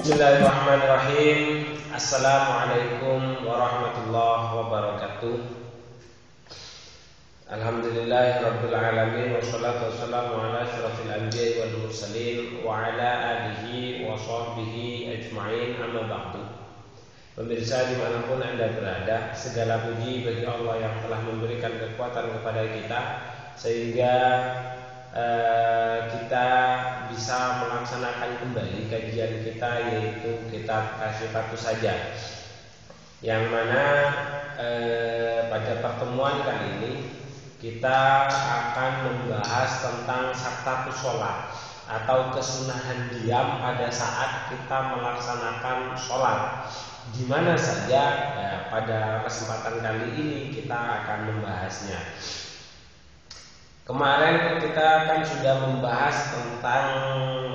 Bismillahirrahmanirrahim. Assalamualaikum warahmatullahi wabarakatuh. Alhamdulillahirabbil alamin wassalatu wassalamu ala asyrafil anbiya'i wal mursalin wa ala alihi wa sahbihi ajma'in, amma ba'du. Pemirsa dimanapun Anda berada, segala puji bagi Allah yang telah memberikan kekuatan kepada kita sehingga kita bisa melaksanakan kembali kajian kita, yaitu kitab Kasyifatus Saja, yang mana pada pertemuan kali ini kita akan membahas tentang saktatus sholat atau kesunahan diam pada saat kita melaksanakan sholat. Di mana saja pada kesempatan kali ini kita akan membahasnya. Kemarin kita kan sudah membahas tentang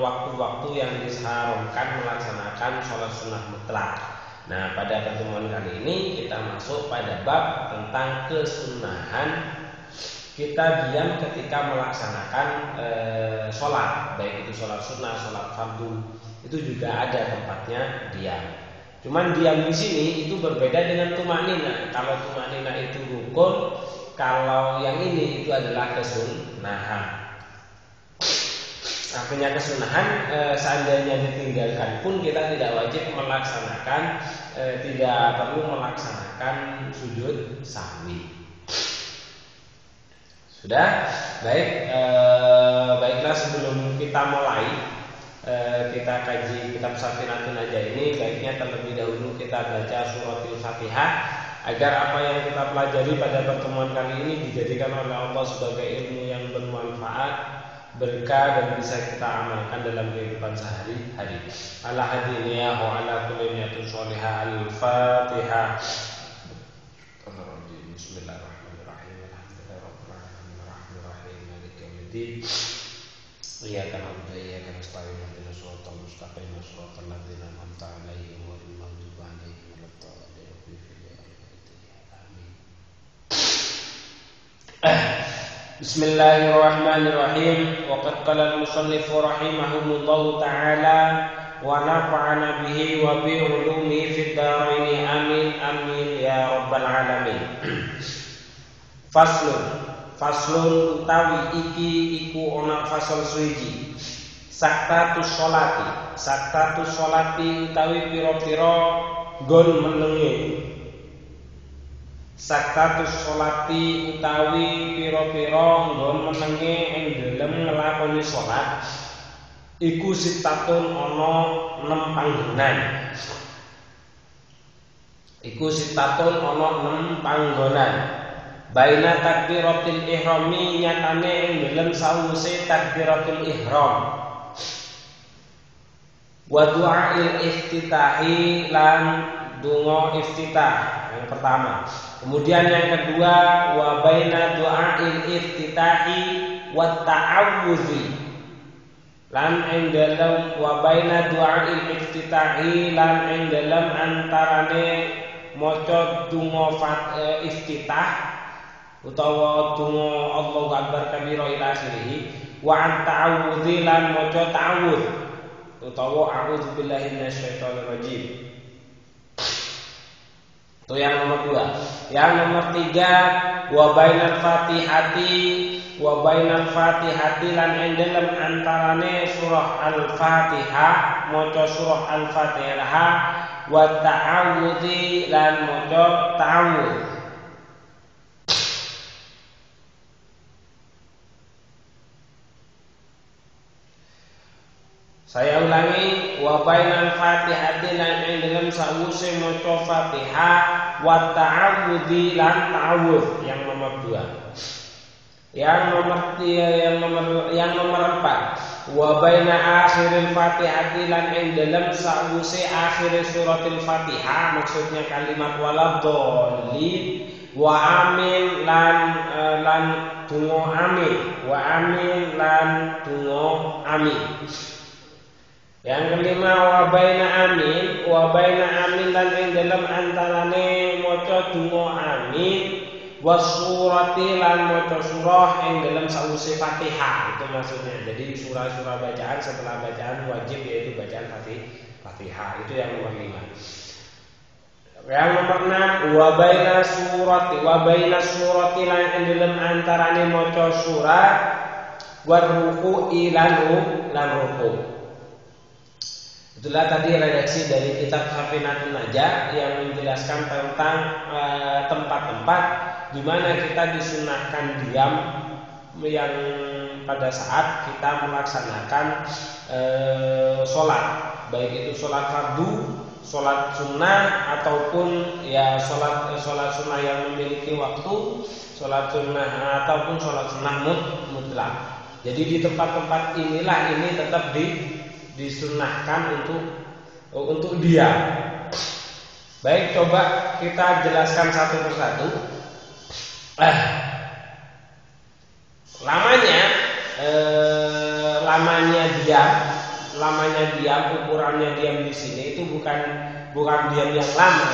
waktu-waktu yang diharamkan melaksanakan sholat sunnah mutlak. Nah, pada pertemuan kali ini kita masuk pada bab tentang kesunahan kita diam ketika melaksanakan sholat, baik itu sholat sunnah, sholat fardu, itu juga ada tempatnya diam. Cuman diam di sini itu berbeda dengan tumanina. Kalau tumanina itu rukun, kalau yang ini itu adalah kesunahan. Artinya kesunahan, seandainya ditinggalkan pun kita tidak wajib melaksanakan, tidak perlu melaksanakan sujud sahwi. Sudah? Baik, baiklah, sebelum kita mulai kita kaji kitab Safinatun Najah ini, baiknya terlebih dahulu kita baca suratul Fatihah agar apa yang kita pelajari pada pertemuan kali ini dijadikan oleh Allah sebagai ilmu yang bermanfaat, berkah, dan bisa kita amalkan dalam kehidupan sehari-hari. Ala hadiniya wa ala kulli niyatin sholihah. Al-Fatihah. Bismillahirrahmanirrahim. Alhamdulillahirabbil alamin arrahmanir rahim maliki yaumiddin. Iyyaka na'budu wa iyyaka nasta'in ihdinas siratal mustaqim siratal ladzina an'amta 'alaihim ghairil maghdubi 'alaihim waladdallin. Bismillahirrahmanirrahim. Wa qad qala al-musannif rahimahumullahu ta'ala wa nafa'ana bihi wa bi ulumihi fid dharain, amin amin ya rabbal alamin. Faslun utawi iki iku ana fasal suwiji. Saktatus sholati utawi pira-pira nggon menenge. Saktatus sholati utawi pira-pira nggon menenge ing dalem nglakoni salat iku sitatun ana 6 panggonan. Baina takbiratul ihrami, nyatane ing dalem sawise takbiratul ihram, wa du'ail iftitahi, lan donga iftitah yang pertama. Kemudian yang kedua, wa baina du'ail iftitahi wa ta'awudzi, lan ing dalem wa baina du'ail iftitahi, lan ing dalem antarane maca donga iftitah utawa donga Allahu akbar kabira ila akhirih, wa ta'awudzi, lan maca ta'awudz utawa a'udzu billahi minasyaitonir rajim. Itu yang nomor 2. Yang nomor 3, wa bainal fatihati lan ing dalem antarane surah al-Fatihah maca surah al-Fatihah, wa ta'awudzi, lan maca ta'awudz. Saya ulangi, wa bainal fatihati, lan ing dalem sawise maca Fatihah, wa ta'awudzi, lan ta'awudz. Yang nomor 2. Yang nomor 4, wa baina akhiril fatihati, lan ing dalem sawise akhir suratul Fatihah, maksudnya kalimat waladdallin, wa amin, lan donga amin, wa amin, lan donga amin. Yang kelima, wa baina amin, lan ing dalem antarane maca donga amin, wasurati lan maca surah ing dalam sawise Fatihah. Itu maksudnya. Jadi surah-surah bacaan setelah bacaan wajib yaitu bacaan Fatihah. Itu yang nomor 5. Yang nomor 6 wa baina surati lan ing dalam antarane maca surah wa ruku'i lan ruku'. Itulah tadi redaksi dari kitab Safinatun Najah yang menjelaskan tentang tempat-tempat di mana kita disunahkan diam yang pada saat kita melaksanakan sholat, baik itu sholat fardu, sholat sunnah ataupun ya sholat sunnah yang memiliki waktu, sholat sunnah ataupun sholat sunnah mutlak. Jadi di tempat-tempat inilah ini tetap disunahkan untuk diam. Baik, coba kita jelaskan satu persatu. Lamanya diam, ukurannya diam di sini itu bukan diam yang lama,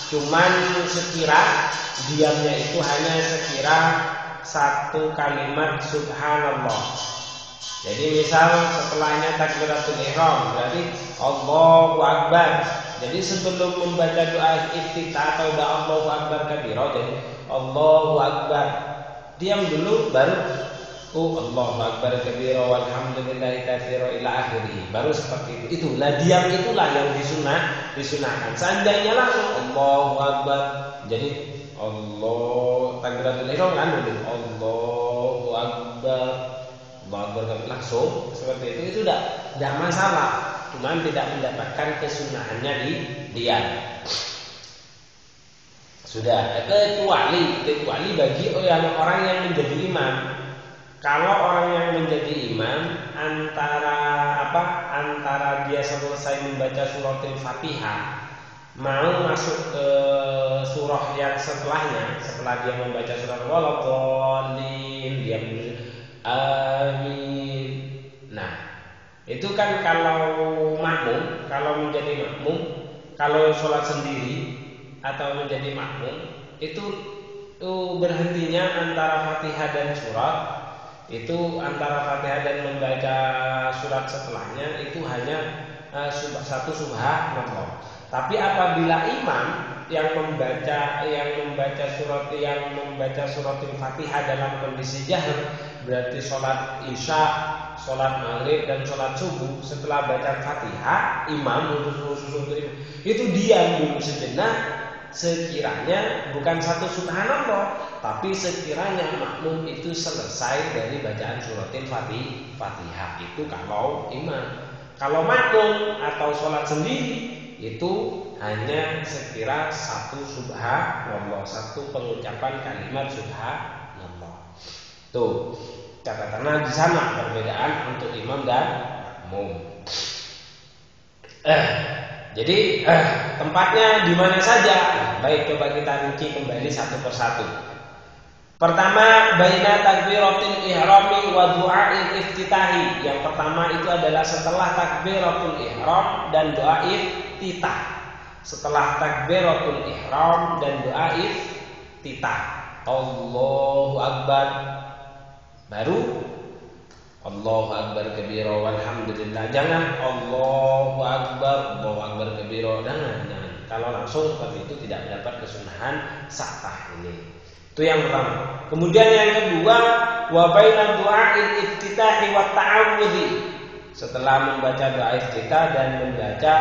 cuman sekira diamnya itu hanya sekira satu kalimat subhanallah. Jadi misal setelahnya takbiratul ihram berarti Allahu Akbar. Jadi sebelum membaca doa iftitah atau doa Allahu Akbar kabira, jadi Allahu Akbar. Diam dulu baru Allahu Akbar kabira walhamdulillahi katsira ila akhirih. Baru seperti itu. Itulah diam itulah yang disunahkan. Seandainya langsung Allahu Akbar. Jadi Allah takbiratul ihram kan dulu Allahu Akbar. Langsung seperti itu tidak masalah, cuman tidak mendapatkan kesunahannya di diam. Sudah, kecuali bagi orang yang menjadi imam. Kalau orang yang menjadi imam antara dia selesai membaca suratul Fatihah mau masuk ke surah yang setelahnya, setelah dia membaca surah Waladhdallin, dia amin. Nah, itu kan kalau menjadi makmum, kalau sholat sendiri atau menjadi makmum itu berhentinya antara Fatihah dan surat. Itu antara Fatihah dan membaca surat setelahnya itu hanya satu subhanallah. Tapi apabila imam yang membaca suratul Fatihah dalam kondisi jahar, berarti sholat isya, sholat maghrib dan sholat subuh, setelah baca Fatihah imam itu diam dulu sejenak, sekiranya bukan satu subhanallah, tapi sekiranya makmum itu selesai dari bacaan suratul Fatihah. Itu kalau imam. Kalau makmum atau sholat sendiri itu hanya sekira satu subhanallah, satu pengucapan kalimat subhanallah. Tuh, catatannya di sana perbedaan untuk imam dan makmum. Jadi tempatnya di mana saja? Baik, coba kita rinci kembali satu persatu. Pertama, baina takbiratul ihrami wa du'ail iftitahi. Yang pertama itu adalah setelah takbiratul ihram dan doa iftitah. Setelah takbiratul ihram dan doa iftitah, Allahu Akbar. Baru Allahu Akbar kabira walhamdulillah. Jangan Allahu Akbar kabira. Jangan. Kalau langsung seperti itu tidak mendapat kesunahan sah ini. Itu yang pertama. Kemudian yang kedua, wa baina du'ail iftitahi wa ta'awudzi. Setelah membaca doa iftitah dan membaca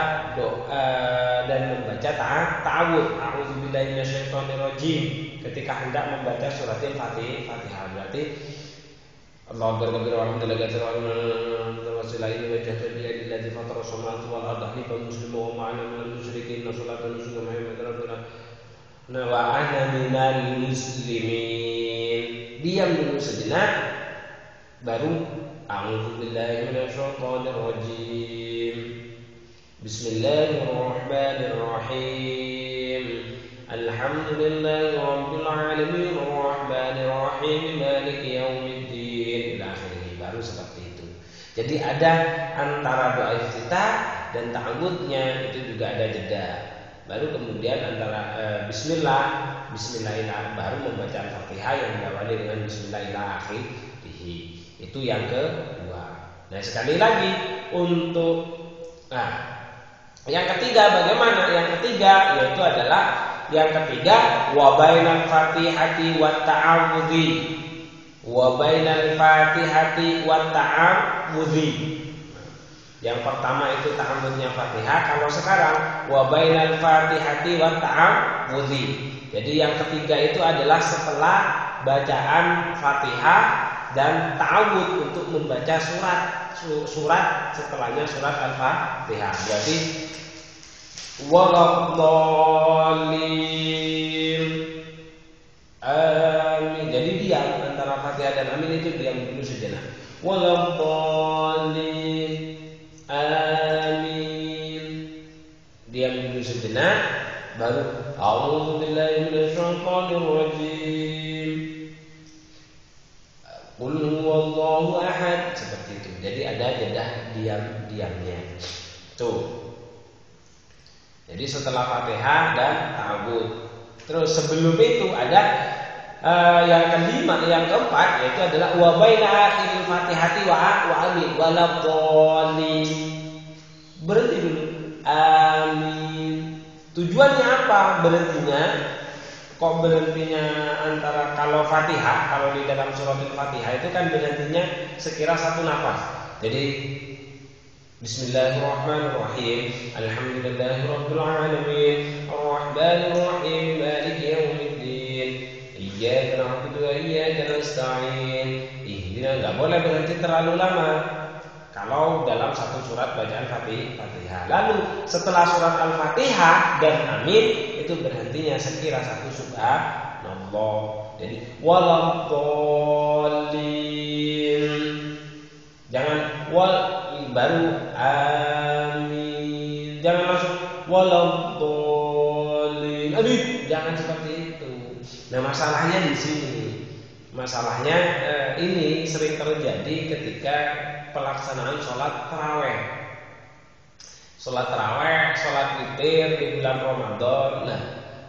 ta'awudz, a'udzubillahi minasyaitonirrajim, ketika hendak membaca suratul Fatihah. Berarti Allahu Akbar kabira walhamdulillahi katsiran wa salamun wa jahdillahi alladzi fatara samawati wal arda hanifan musliman wa ma'ana minal musyrikin salatan nusuka wa ana minal muslimin. Diam dulu sejenak, baru a'udzubillahi minasyaitonir rajim. Bismillahirrahmanirrahim. Alhamdulillahi rabbil alamin arrahmanir rahim maliki yaumiddin. Baru seperti itu. Jadi ada antara doa iftitah dan ta'awudnya itu juga ada jeda. Baru kemudian antara bismillah bismillahirrahmanirrahim, baru membaca Al-Fatihah yang diawali dengan bismillahirrahmanirrahim. Itu yang kedua. Nah, sekali lagi untuk yang ketiga bagaimana? Yang ketiga yaitu adalah wa bainal fatihati wat ta'awudzi. Wa bainal fatihati wat ta'awudzi. Yang pertama itu ta'awudnya Fatihah. Kalau sekarang wa bainal fatihati wat ta'awudzi. Jadi yang ketiga itu adalah setelah bacaan Fatihah dan ta'awudz untuk membaca surat setelahnya surat Al-Fatihah. Berarti waladhdallin amin. Jadi diam antara Fatihah dan amin itu diam dulu sejenak. Waladhdallin amin. Diam dulu sejenak baru a'udzubillahi minasyaitonir rajim. Qul huwallahu ahad, seperti itu. Jadi ada jeda diamnya. Tuh. Jadi setelah Fatihah dan ta'awudz. Terus sebelum itu ada yang kelima, yang keempat yaitu adalah wa baina akhiril Fatihati wa amin waladhdallin. Berhenti dulu. Amin. Tujuannya apa berhentinya? Kok berhentinya antara kalau Fatihah, kalau di dalam surat Al-Fatihah itu kan berhentinya sekira satu nafas. Jadi Bismillahirrahmanirrahim. Alhamdulillahirabbil alamin. Arrahmanir rahim. Maliki yaumiddin. Iyyaka na'budu wa iyyaka nasta'in. Enggak boleh berhenti terlalu lama kalau dalam satu surat bacaan Fatihah. Lalu setelah surat Al-Fatihah dan amin itu berhentinya sekira satu subhanallah. Jadi waladhdallin. Jangan baru amin. Jangan langsung waladhdallin. Aduh, jangan seperti itu. Nah, masalahnya di sini. Masalahnya ini sering terjadi ketika pelaksanaan sholat taraweh. Sholat taraweh, sholat witir di bulan Ramadan. Nah,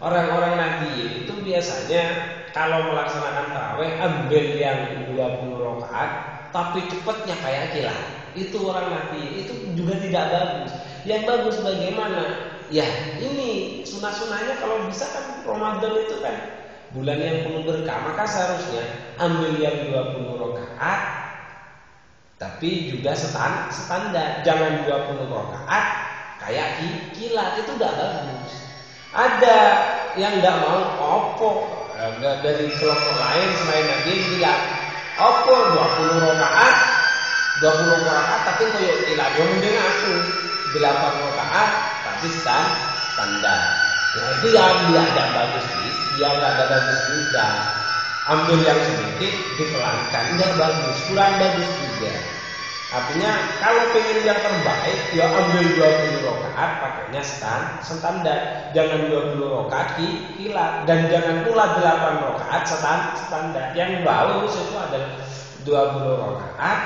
orang-orang Nahdliyin itu biasanya kalau melaksanakan taraweh ambil yang 20 rakaat, tapi cepatnya kayak kilat. Itu orang Nahdliyin, itu juga tidak bagus. Yang bagus bagaimana? Ya, ini sunah-sunahnya kalau bisa kan Ramadan itu kan bulan yang penuh berkah, maka seharusnya ambil yang 20 rakaat tapi juga standar. Jangan 20 rakaat kayak kilat, itu udah bagus. Ada yang enggak mau dari kelompok lain selain Nabi bilang 20 rakaat tapi kayak kilat. Yang mending aku 8 rakaat tapi standar. Nah, itu yang dia ada bagus sih. Dia enggak ada bagus juga. Ambil yang sedikit dipelankan, enggak bagus, kurang bagus juga. Artinya kalau pengen yang terbaik, ya ambil 20 rakaat pakainya standar. Jangan 20 rakaat kilat dan jangan pula 8 rakaat standar. Yang bagus itu adalah 20 rakaat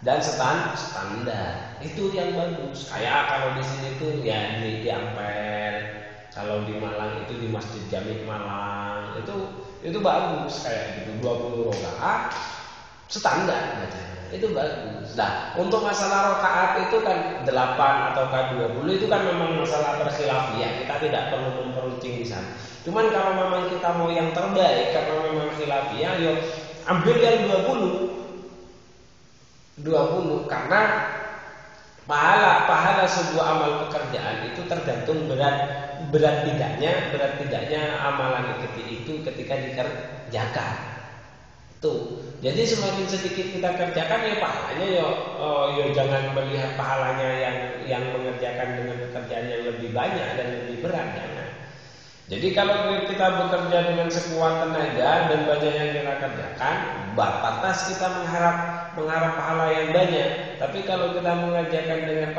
dan standar. Itu yang bagus. Kayak kalau di sini tuh ya di Ampel. Kalau di Malang itu di Masjid Jami Malang itu bagus kayak gitu 20 rakaat standar bacanya. Itu bagus. Nah, untuk masalah rakaat itu kan 8 atau 20 itu kan memang masalah berkhilafiyah. Kita tidak perlu memperuncing di sana. Cuman kalau memang kita mau yang terbaik karena memang khilafiyah, yuk ambil yang 20 karena pahala sebuah amal pekerjaan itu tergantung berat tidaknya amalan itu ketika dikerjakan. Tuh. Jadi semakin sedikit kita kerjakan ya pahalanya ya jangan melihat pahalanya yang mengerjakan dengan pekerjaan yang lebih banyak dan lebih berat, jangan. Jadi kalau kita bekerja dengan sekuat tenaga dan banyak yang kita kerjakan, batas kita mengharap pahala yang banyak. Tapi kalau kita mengerjakan dengan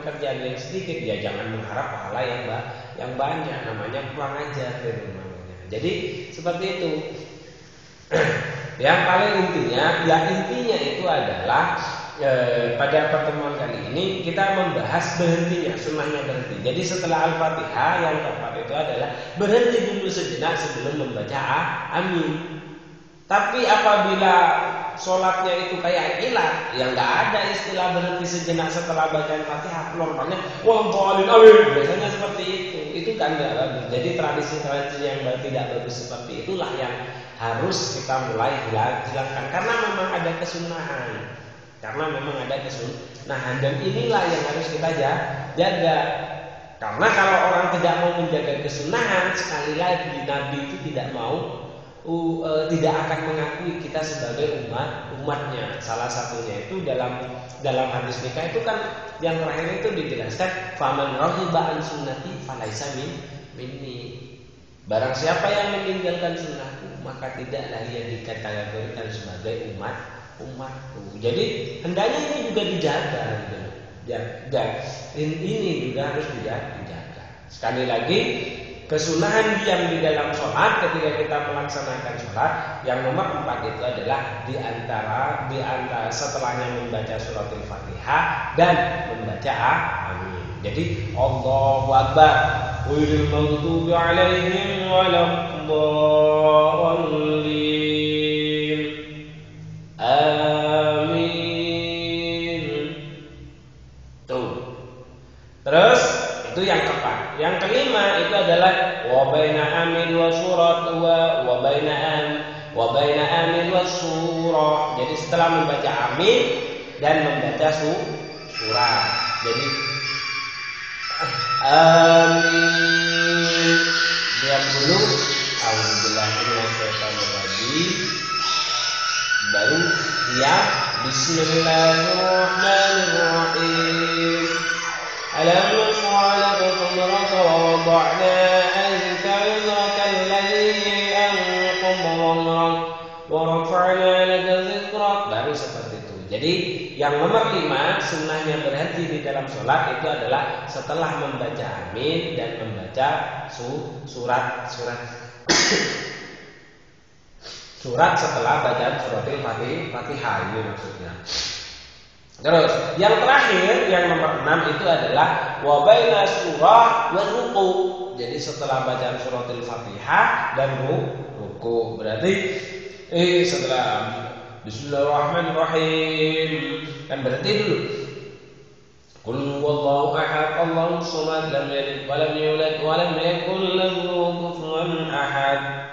pekerjaan yang sedikit, ya jangan mengharap pahala yang banyak. Namanya kurang ajar namanya. Jadi seperti itu. Yang paling intinya itu adalah pada pertemuan kali ini kita membahas berhentinya, sunnahnya berhenti. Jadi setelah Al-Fatihah yang keempat itu adalah berhenti dulu sejenak sebelum membaca amin. Tapi apabila sholatnya itu kayak kilat, yang nggak ada istilah berhenti sejenak setelah bacaan Fatihah, lompat amin. Biasanya seperti itu. Itu kan nggak bagus. Jadi tradisi-tradisi yang tidak bagus seperti itulah yang harus kita mulai hilangkan karena memang ada kesunahan. Dan inilah yang harus kita jaga. Karena kalau orang tidak mau menjaga kesunahan, sekali lagi Nabi itu tidak akan mengakui kita sebagai umatnya. Salah satunya itu dalam hadis nikah itu kan yang terakhir itu dijelaskan faman raghiba an sunnati falaisa minni. Barang siapa yang meninggalkan sunnahku maka tidaklah ia dikategorikan sebagai umatku. Jadi hendaknya ini juga dijaga gitu. Dan ini juga harus dijaga. Sekali lagi, kesunahan diam di dalam sholat ketika kita melaksanakan sholat yang nomor 4 itu adalah di antara setelahnya membaca suratul Fatihah dan membaca amin. Jadi Allahu Akbar ghairil maghdubi 'alaihim waladdallin. Amin. Tuh. Terus itu yang keempat. Yang kelima itu adalah wa baina amin wa surat wa baina amin wa surah. Jadi setelah membaca amin dan membaca surah. Jadi amin. Diam dulu. Auzubillahi minasyaitonir rajim. Baru dia Bismillahirrahmanirrahim. Alam nashrah laka sadraka wa wada'na anka wizraka alladhi anqadha dhahrak wa rafa'na laka dhikrak. Baru seperti itu. Jadi yang nomor 5 sunnahnya berhenti di dalam sholat itu adalah setelah membaca amin dan membaca surat setelah bacaan suratul Fatihah ini maksudnya. Terus yang terakhir yang nomor 6 itu adalah wa baina surah wa ruku. Jadi setelah bacaan suratul Fatihah dan ruku. Berarti setelah Bismillahirrahmanirrahim kan berhenti dulu. Qul huwallahu ahad, Allahus samad, lam yalid wa lam yulad wa lam yakul lahu kufuwan ahad.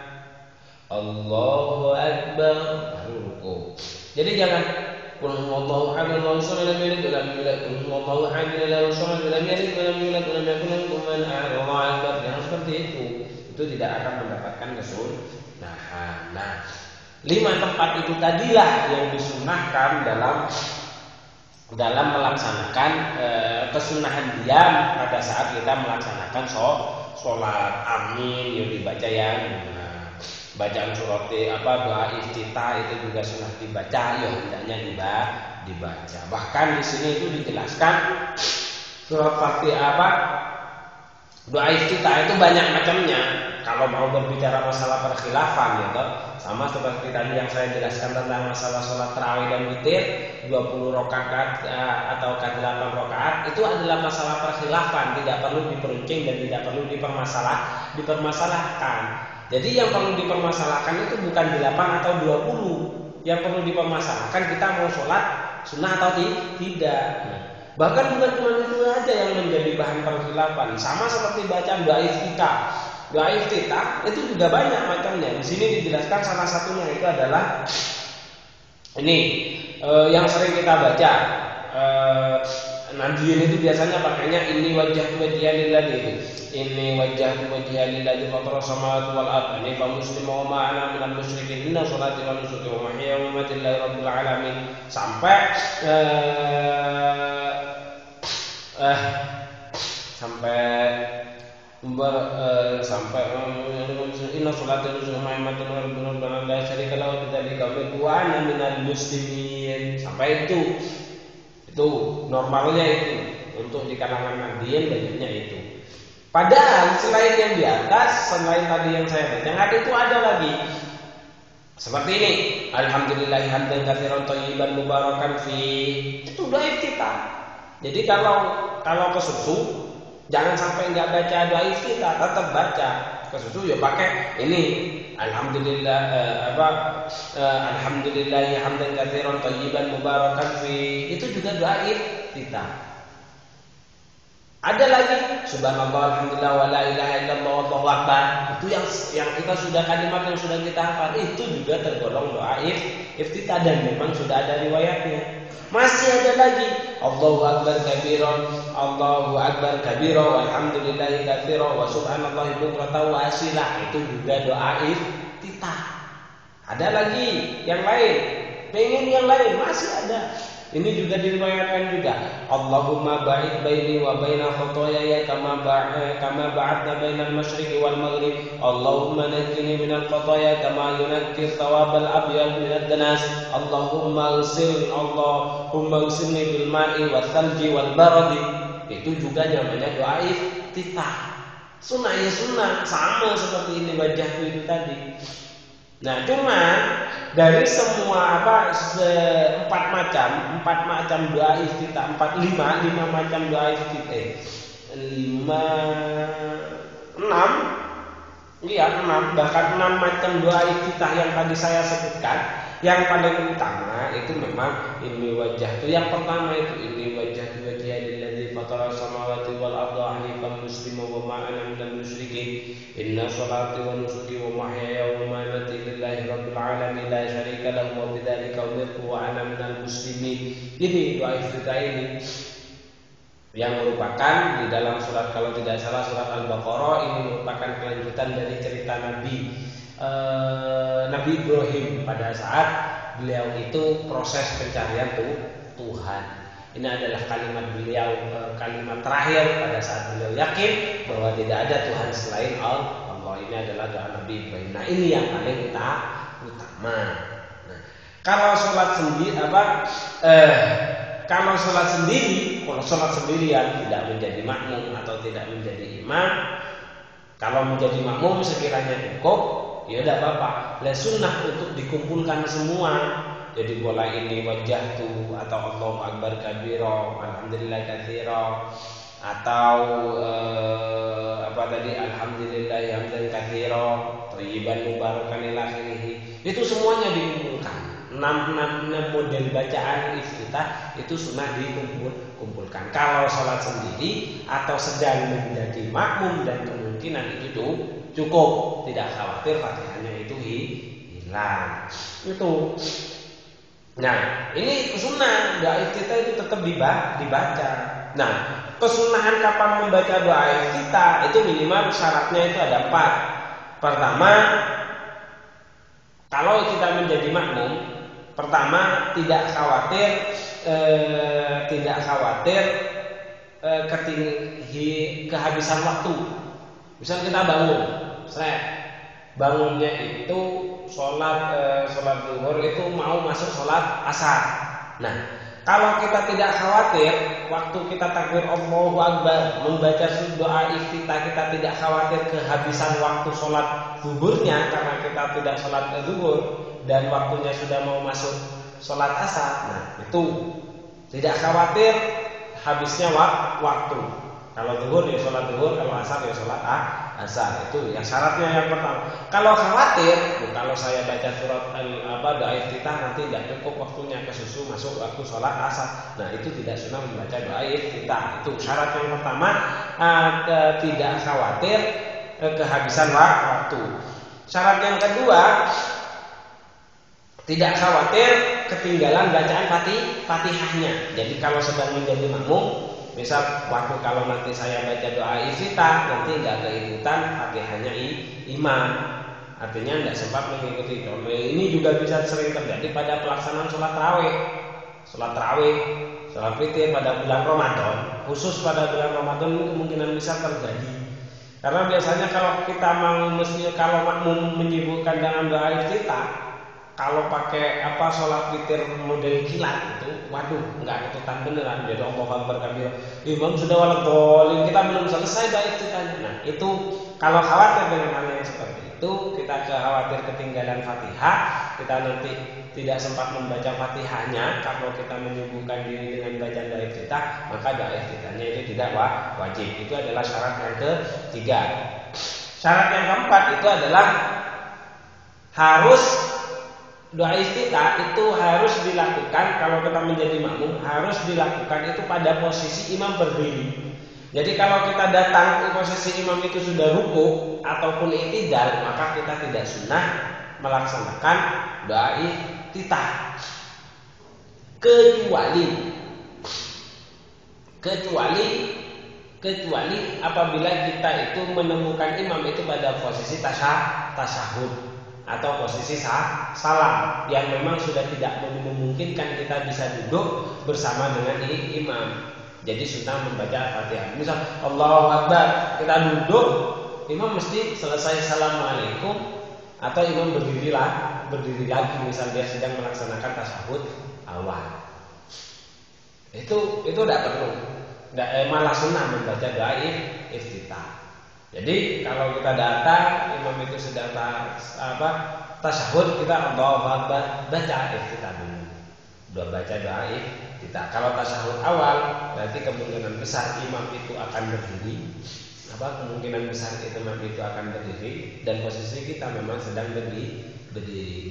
Allahu Akbar, baru ruku. Jadi jangan qul huwallahu ahad, Allahus samad, lam yalid wa lam yulad, qul huwallahu ahad, Allahus samad, lam yalid wa lam yulad wa lam yakul lahu kufuwan ahad. Allahu Akbar. Jangan seperti itu. Itu tidak akan mendapatkan kesunahan. Nah, 5 tempat itu tadilah yang disunahkan dalam melaksanakan kesunahan diam pada saat kita melaksanakan sholat. Amin yang dibaca bacaan surat doa iftitah itu juga sunnah dibaca, ya hendaknya dibaca. Bahkan di sini itu dijelaskan surat Fatihah doa iftitah itu banyak macamnya. Kalau mau berbicara masalah perkhilafan gitu, sama seperti tadi yang saya jelaskan tentang masalah sholat tarawih dan witir 20 rakaat atau 8 rakaat itu adalah masalah perkhilafan, tidak perlu diperuncing dan tidak perlu dipermasalahkan. Jadi yang perlu dipermasalahkan itu bukan 8 atau 20. Yang perlu dipermasalahkan kita mau sholat sunnah atau tidak. Bahkan bukan cuma itu aja yang menjadi bahan perkhilafan. Sama seperti bacaan doa iftitah. Doa iftitah itu juga banyak macamnya. Di sini dijelaskan salah satunya itu adalah ini yang sering kita baca. Nabiyin itu biasanya pakainya ini wajah lillahi itu. Ini wajah lillahi fatara samawati wal ardh. Ini fa muslimu wa ma'ana minal musyrikin. Inna sholati wa nusuki wa mahyaya wa mamati lillahi rabbil alamin. Sampai inna sholati wa nusuki wa mahyaya wa mamati la syarika lahu bidzalika wa ana minal muslimin. Sampai itu normalnya itu untuk di kalangan Nahdien banyaknya itu. Padahal selain yang di atas, selain tadi yang saya baca, itu ada lagi Seperti ini, alhamdulillah hamdan katsiran thayyiban mubarakan fi. Itu doa iftitah. Jadi kalau ke susu jangan sampai nggak baca doa iftitah, tetap baca. Ke susu ya pakai ini alhamdulillah alhamdulillah hamdan katsiran thayyiban mubarakan fi. Itu juga doa iftitah. Ada lagi subhanallah alhamdulillah wala ilaha illallah wallahu akbar. Itu yang kita sudah kalimat yang sudah kita hafal, itu juga tergolong doa iftitah dan memang sudah ada riwayatnya. Masih ada lagi Allahu akbar kabiran, Allahu akbar kabira walhamdulillahi katsira wa subhanallahi bukratan wa asila. Itu juga doa iftitah. Ada lagi yang lain, pengen yang lain masih ada. Ini juga diriwayatkan juga. Allahumma ba'id baini wa baina khotoyaya kama ba'adna bainal masyriqi wal maghrib. Allahumma naqqini minal khotoya kama yunaqqi thawabal abyad minad danas. Allahumma ghsilni bil ma'i wal thalji wal baradi. Itu juga namanya doa iftitah. Sunnah ya sunnah, sama seperti ini wajahku itu tadi. Nah, cuma dari semua empat macam doa iftitah, lima macam doa iftitah, bahkan 6 macam doa iftitah yang tadi saya sebutkan. Yang paling utama itu memang ini wajah itu. Yang pertama itu ini wajah lilladzi fatara samawati wal arda hanifan musliman wa ma ana minal musyrikin. Inna sholati wa nusuki wa mahyaya wa mamati lillahi rabbil alamin la syarika lahu wa bidzalika umirtu wa ana minal muslimin. Ini doa iftitah ini yang merupakan di dalam surat, kalau tidak salah surat Al-Baqarah, ini merupakan kelanjutan dari cerita Nabi Ibrahim pada saat beliau itu proses pencarian Tuhan. Ini adalah kalimat beliau, kalimat terakhir pada saat beliau yakin bahwa tidak ada Tuhan selain Allah. Ini adalah doa Nabi Ibrahim. Nah, ini yang paling utama. Nah, kalau sholat sendirian tidak menjadi makmum atau tidak menjadi imam, kalau menjadi makmum sekiranya cukup, ya tidak apa-apa. La sunnah untuk dikumpulkan semua. Jadi boleh ini wajah tu atau Allahu akbar kabira, alhamdulillah katsira, atau alhamdulillah hamdan katsira, thayyiban mubarakan ila akhirih. Itu semuanya dikumpulkan. 6 model bacaan iftitah itu sunnah dikumpulkan. Kalau sholat sendiri atau sedang menjadi makmum dan kemungkinan itu cukup, tidak khawatir Fatihahnya itu hilang. Itu. Nah, ini sunnah doa iftitah itu tetap dibaca. Nah, kesunahan kapan membaca doa iftitah itu minimal syaratnya itu ada 4. Pertama, kalau kita menjadi makmum, pertama tidak khawatir kehabisan waktu. Misal kita bangunnya itu sholat zuhur itu mau masuk sholat asar. Nah, kalau kita tidak khawatir waktu kita takbir Allahu Akbar membaca doa iftitah, kita tidak khawatir kehabisan waktu sholat zuhurnya karena kita tidak sholat zuhur dan waktunya sudah mau masuk sholat asar. Nah, itu tidak khawatir habisnya waktu. Kalau zuhur ya sholat zuhur, kalau asar ya sholat asar. Itu yang syaratnya yang pertama. Kalau khawatir, kalau saya baca surat doa iftitah nanti tidak cukup waktunya, kesusu masuk waktu sholat asar. Nah, itu tidak sunnah membaca doa iftitah. Itu syarat yang pertama, tidak khawatir kehabisan waktu. Syarat yang kedua, tidak khawatir ketinggalan bacaan Fatihahnya. Jadi kalau sedang menjadi makmum, misal waktu kalau nanti saya baca doa iftitah nanti nggak keikutan Fatihahnya imam, artinya nggak sempat mengikuti. Ini juga bisa sering terjadi pada pelaksanaan sholat tarawih, sholat witir pada bulan Ramadan. Khusus pada bulan Ramadan kemungkinan bisa terjadi. Karena biasanya kalau kita kalau makmum menyibukkan dengan doa iftitah, kalau pakai sholat witir model kilat itu, waduh, nggak ikutan beneran. Jadi Allahu Akbar kabir, imam sudah waladhdallin, kita belum selesai doa iftitahnya. Nah, itu kalau khawatir dengan hal yang seperti itu, kita khawatir ketinggalan Fatihah, kita nanti tidak sempat membaca Fatihahnya, kalau kita menyibukkan diri dengan bacaan doa iftitah, maka doa iftitahnya itu tidak wajib. Itu adalah syarat yang ketiga. Syarat yang keempat itu adalah harus doa iftitah itu harus dilakukan, kalau kita menjadi makmum harus dilakukan itu pada posisi imam berdiri. Jadi kalau kita datang ke posisi imam itu sudah ruku ataupun i'tidal, maka kita tidak sunnah melaksanakan doa iftitah. Kecuali apabila kita itu menemukan imam itu pada posisi tasyahud atau posisi salam yang memang sudah tidak memungkinkan kita bisa duduk bersama dengan imam. Jadi sunnah membaca Fatihah. Misal Allahu Akbar, kita duduk, imam mesti selesai assalamualaikum atau imam berdiri lagi, misal dia sedang melaksanakan tasyahud awal. Itu tidak perlu. Malah sunnah membaca doa iftitah. Jadi kalau kita datang, imam itu sedang tasyahud, kita Allahu Akbar, baca iftitah dulu. Baca doa iftitah. Kalau tasyahud awal, berarti kemungkinan besar imam itu akan berdiri. Kemungkinan besar imam itu akan berdiri dan posisi kita memang sedang berdiri.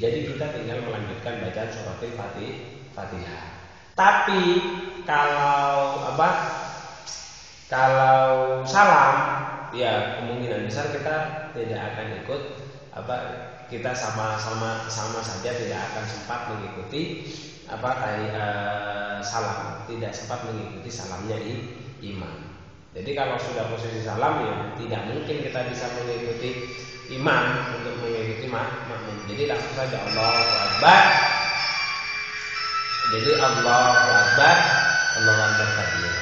Jadi kita tinggal melanjutkan bacaan surat Fatihah. Tapi kalau salam, ya kemungkinan besar kita tidak akan ikut kita sama saja tidak akan sempat mengikuti salam, tidak sempat mengikuti salamnya imam. Jadi kalau sudah posisi salam, ya tidak mungkin kita bisa mengikuti imam untuk mengikuti makmum. Jadi langsung saja Allahu Akbar. Jadi Allahu Akbar, Allahu Akbar kabir.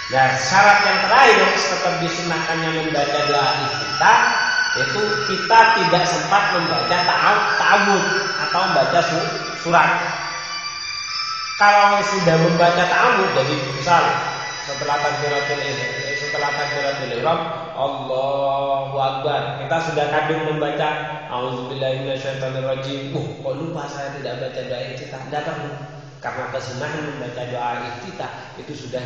Nah, syarat yang terakhir tetap disunahkannya membaca doa iftitah itu kita tidak sempat membaca ta'awud atau membaca surat. Kalau sudah membaca ta'awud, jadi misal setelah takbiratul ihram Allahu Akbar, kita sudah kadung membaca A'udzubillahi minasyaitonirrajim. Kok lupa saya tidak baca doa iftitah? Tidak perlu. Karena kesunahan membaca doa iftitah itu sudah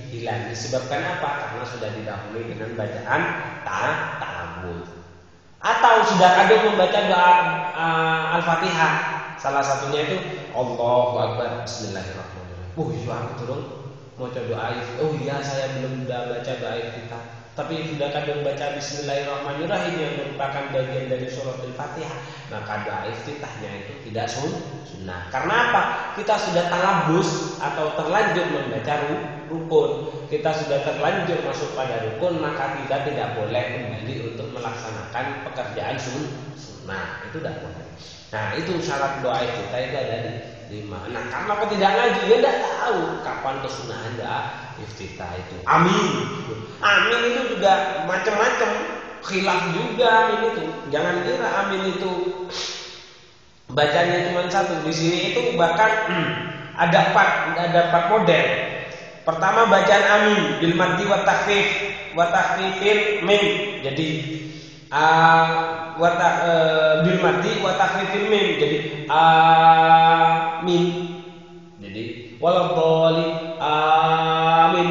hilang. Disebabkan apa? Karena sudah didahului dengan bacaan ta'awud. Atau sudah kadung membaca doa Al-Fatihah. Salah satunya itu Allahu Akbar, Bismillahirrahmanirrahim. Iya aku turun mau coba doa iftitah. Oh iya, saya belum baca doa iftitah. Tapi sudah kadang baca Bismillahirrahmanirrahim yang merupakan bagian dari surat Al-Fatihah, maka doa iftitahnya itu tidak sunnah. Karena apa? Kita sudah talabus atau terlanjur membaca rukun. Kita sudah terlanjur masuk pada rukun, maka kita tidak boleh kembali untuk melaksanakan pekerjaan sunnah. Itu tidak boleh. Nah, itu syarat doa iftitah itu ada di 5. Nah, karena aku tidak ngaji, ya tidak tahu kapan kesunahan doa iftitah itu. Amin itu juga macam-macam, khilaf juga amin itu. Jangan kira amin itu bacanya cuma satu. Di sini itu bahkan ada 4 model. Pertama, bacaan amin bil maddi wa takhfifil mim. Jadi bil maddi wa takhfifil mim. Jadi amin. Jadi waladhdallin amin.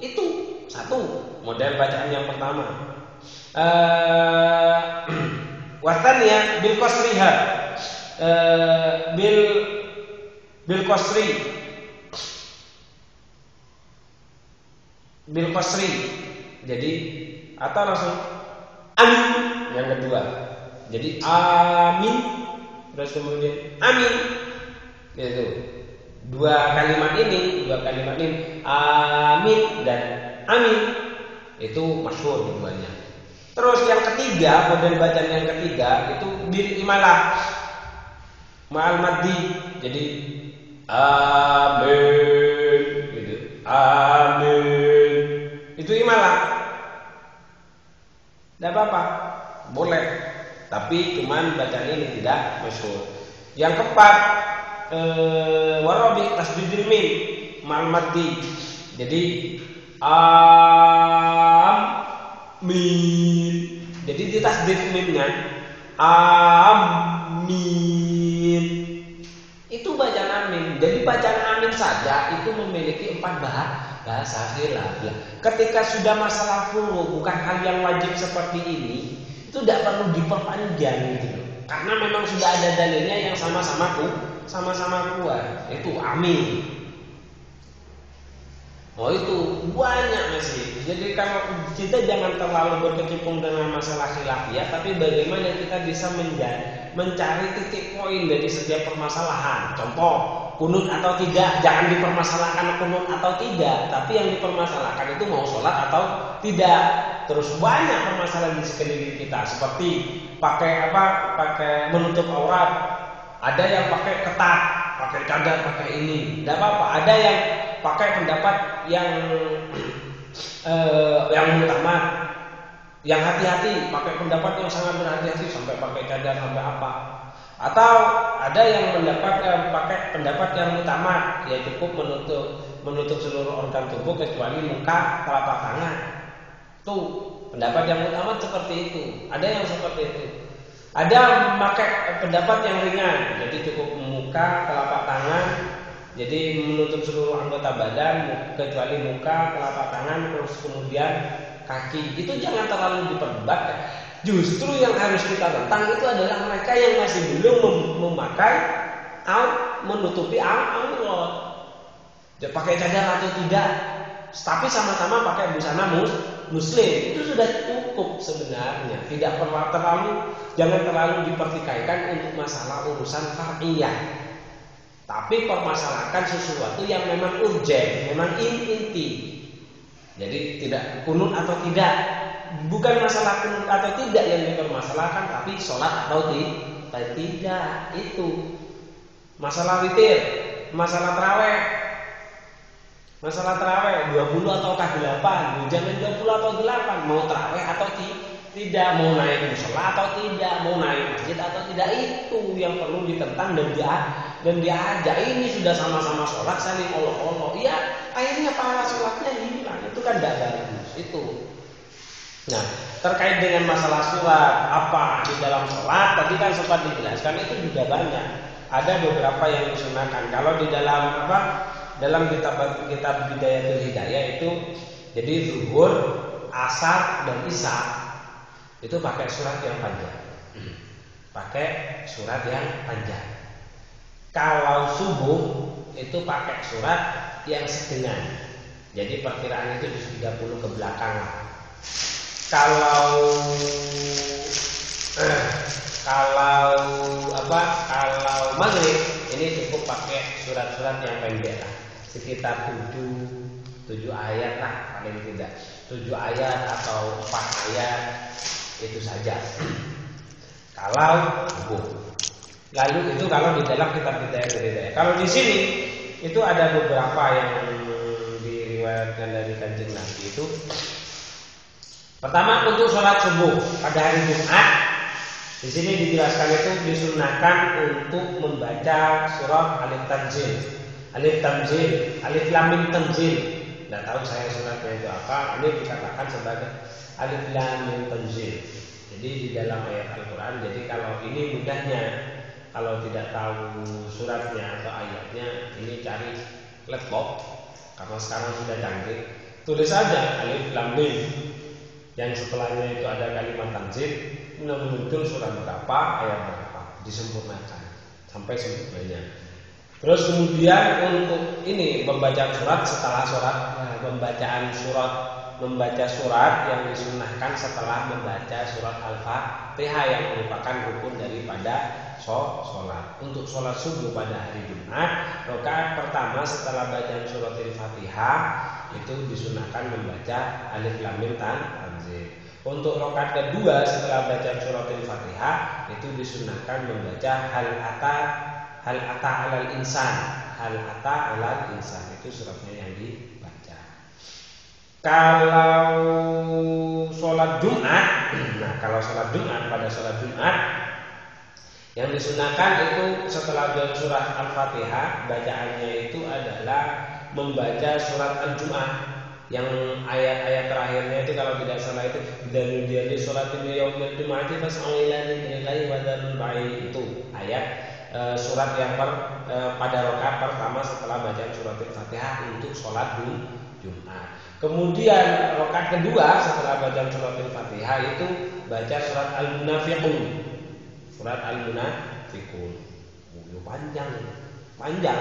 Itu satu model bacaan yang pertama. Wathaniya bil qasriha. Bil qasri. Jadi atau langsung amin yang kedua. Jadi amin terus kemudian amin. Gitu. Dua kalimat ini amin dan amin itu masyhur keduanya. Terus yang ketiga, model bacaan yang ketiga itu bil imalah ma'al maddi. Jadi amin gitu. Amin. Itu imalah. Tidak apa-apa. Boleh. Tapi cuman bacaan ini tidak masyhur. Yang keempat, warabi tasdidil mim ma'al maddi. Jadi amin. Jadi di tasdid mimnya amin. Jadi bacaan amin saja itu memiliki 4 bahasa khilaf. Ketika sudah masalah furu bukan hal yang wajib seperti ini, itu tidak perlu diperpanjang gitu loh. Karena memang sudah ada dalilnya yang sama-sama kuat, yaitu amin. Oh itu banyak masih. Jadi kalau kita jangan terlalu berkecimpung dengan masalah khilafiyah, tapi bagaimana kita bisa mencari titik poin dari setiap permasalahan. Contoh, kunut atau tidak, jangan dipermasalahkan kunut atau tidak, tapi yang dipermasalahkan itu mau sholat atau tidak. Terus banyak permasalahan di sekeliling kita, seperti pakai menutup aurat. Ada yang pakai ketat, pakai cadar, pakai ini, tidak apa-apa. Ada yang pakai pendapat yang muktamad, yang hati-hati, pakai pendapat yang sangat berhati-hati sampai pakai cadar sampai apa. Atau ada yang pakai pendapat yang muktamad, ya cukup menutup seluruh organ tubuh kecuali muka, telapak tangan. Tuh pendapat yang muktamad seperti itu. Ada yang seperti itu. Ada pakai pendapat yang ringan, jadi cukup muka, telapak tangan. Jadi menutup seluruh anggota badan kecuali muka, telapak tangan, terus kemudian kaki. Itu jangan terlalu diperdebatkan. Justru yang harus kita tentang itu adalah mereka yang masih belum memakai menutupi aurat. Dia pakai cadar atau tidak, tapi sama-sama pakai busana muslim. Itu sudah cukup sebenarnya. Tidak perlu jangan terlalu dipertikaikan untuk masalah urusan far'iyah. Tapi permasalahkan sesuatu yang memang urgen, memang inti. Jadi tidak kunut atau tidak, bukan masalah kunut atau tidak yang dipermasalahkan, tapi sholat atau tidak. Itu masalah witir, masalah tarawih. Masalah tarawih 20 ataukah 8, jangan 20 atau 8, mau tarawih atau tidak, mau naik musola atau tidak, mau naik masjid atau tidak, itu yang perlu ditentang dan diajak. Ini sudah sama-sama sholat saling Allah, ya akhirnya pahala sholatnya hilang, itu kan tidak bagus itu. Nah, terkait dengan masalah surat apa di dalam sholat tadi kan sempat dijelaskan, itu juga banyak. Ada beberapa yang disunahkan. Kalau di dalam dalam kitab Bidayatul Hidayah itu, jadi zuhur, asar dan isya itu pakai surat yang panjang. Pakai surat yang panjang. Kalau subuh itu pakai surat yang sedengan. Jadi perkiraan itu di 30 ke belakang. Kalau maghrib ini cukup pakai surat-surat yang pendek lah, sekitar 7 ayat lah paling tidak, 7 ayat atau 4 ayat itu saja. Kalau subuh. Lalu itu kalau di dalam kitab Hidayah. Kalau di sini itu ada beberapa yang diriwayatkan dari Kanjeng Nabi itu. Pertama, untuk sholat subuh pada hari Jumat, di sini dijelaskan itu disunahkan untuk membaca surat Alif Tanzil, Alif Lam Mim Tanzil. Tidak tahu saya suratnya itu apa. Ini dikatakan sebagai Alif Lam Mim Tanzil. Jadi di dalam ayat Al-Quran. Jadi kalau ini mudahnya, kalau tidak tahu suratnya atau ayatnya, ini cari laptop karena sekarang sudah canggih. Tulis saja Alif Lam Mim. Yang setelahnya itu ada kalimat tanzil, muncul surat berapa, ayat berapa, disempurnakan sampai sempurnanya. Terus kemudian untuk ini membaca surat setelah membaca surat yang disunahkan setelah membaca surat Al-Fatihah yang merupakan rukun daripada sholat. Untuk sholat subuh pada hari Jumat, rakaat pertama setelah bacaan surat Al-Fatihah itu disunahkan membaca Alif Lam Mim Tanzil. Untuk rakaat kedua setelah bacaan surat Al-Fatihah itu disunahkan membaca Hal ata alal insan. Itu suratnya yang dibaca. Kalau sholat Jumat, pada sholat Jumat yang disunahkan itu setelah baca surat Al-Fatihah, bacaannya itu adalah membaca surat Al-Jum'ah yang ayat-ayat terakhirnya itu kalau tidak salah itu dan jadi sholat yaumil jum'ati fas'au ila dzikrillahi wa dzarul bai'i, itu ayat surat yang pada rakaat pertama setelah bacaan surat Al-Fatihah untuk sholat Jumat. Kemudian rakaat kedua setelah bacaan surat Al-Fatihah itu baca surat Al-Munafiqun. Surat Al-Munafiqun. Panjang.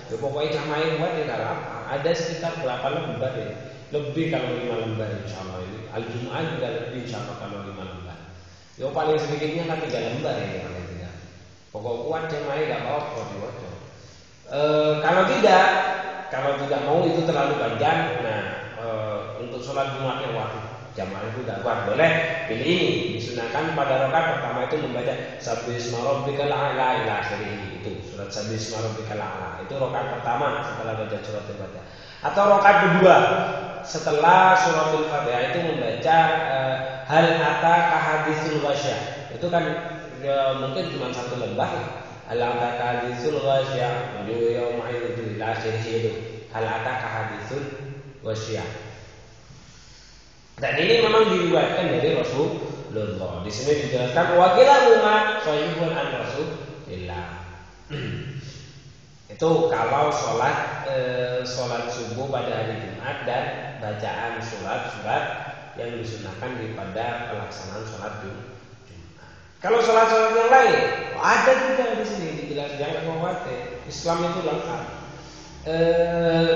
Ya, pokoknya jamaah buat ya apa? Ada sekitar berapa lembar ya? Lebih kalau 5 lembar insyaallah ini. Al-Jum'ah juga lebih insyaallah kalau 5 lembar. Ya paling sedikitnya kan 3 lembar ya paling tidak. Pokok kuat jamaah enggak apa-apa diwaca. Kalau tidak mau itu terlalu panjang. Nah, untuk sholat Jumat yang wajib jamaah itu tidak kuat, boleh pilih ini. Disunahkan pada rakaat pertama itu membaca Sabbihisma rabbikal a'la ila akhirih. Itu surat Sabbihisma rabbikal a'la. Itu rakaat pertama setelah baca surat Al-Fatihah. Atau rakaat kedua setelah surat Al-Fatihah itu membaca hal ataka haditsul ghasyah. Itu kan mungkin cuma 1 lembar. Hal ataka haditsul ghasyah, wujuhun yawma idzin ila akhirih itu. Hal ataka haditsul ghasyah. Dan ini memang diriwayatkan dari Rasulullah. Di sini dijelaskan wakilahuma sahihun an Rasulillah. Itu kalau sholat subuh pada hari Jumat dan bacaan surat-surat yang disunahkan daripada pelaksanaan sholat Jumat. Kalau sholat-sholat yang lain ada juga di sini dijelaskan, jangan khawatir. Islam itu lengkap.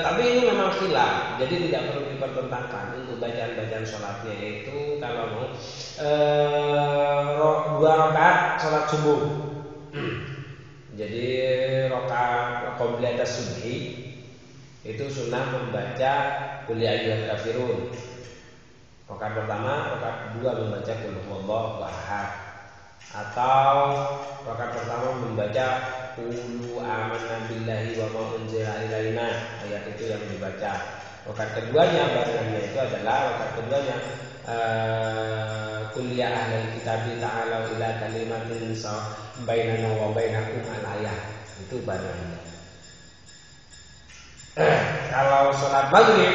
Tapi ini memang khilaf, jadi tidak perlu dipertentangkan untuk bacaan-bacaan sholatnya. Itu kalau mau 2 rakaat sholat subuh. Jadi rakaat qobliyah subhi itu sunnah membaca qul ya ayyuhal kafirun. Rakaat pertama, rakaat kedua membaca qul huwallahu ahad. Atau rakaat pertama membaca qulu amanna billahi wa ma unzila ilaina. Ayat itu yang dibaca. Rakaat keduanya barengannya itu adalah rakaat keduanya qul ya ahlal kitabi ta'alu ila kalimatin bainana wa bainakum al-ayah. Itu barengannya. Kalau sholat maghrib,